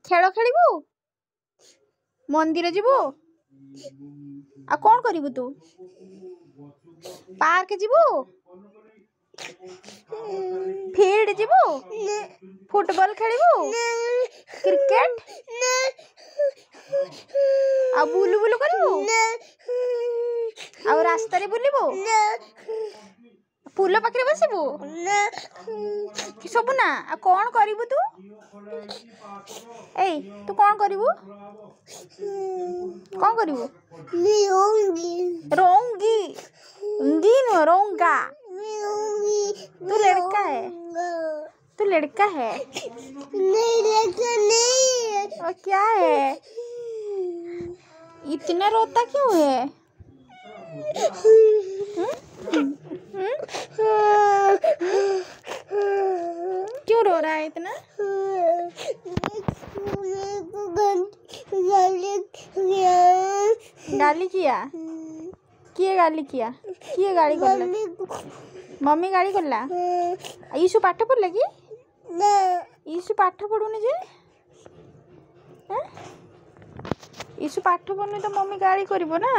खेल खेलबू मंदिर जीवु आ कौन करिबु तू पार्क जीवु फील्ड जीवु फुटबॉल खेलबू क्रिकेट आ बुलु बुलु करिबू आ रास्ता रे बुलिबू पुल पाखरे बसिबू सबु ना आ कौन करिबू तू ए तू कौन करिबू कौन करिबू रोंगी इंगी नो रोंगा तू लड़का है नहीं लड़का नहीं और क्या है इतना रोता क्यों है क्यों रो रहा है इतना गाली किया किए गाली किया किए गाली करला मम्मी गाली करला ईशु पाठ पढ़ला कि ईशु पाठ पढ़ुनी जे ईशु पाठ पढ़ुनी तो मम्मी गाली करिवो ना।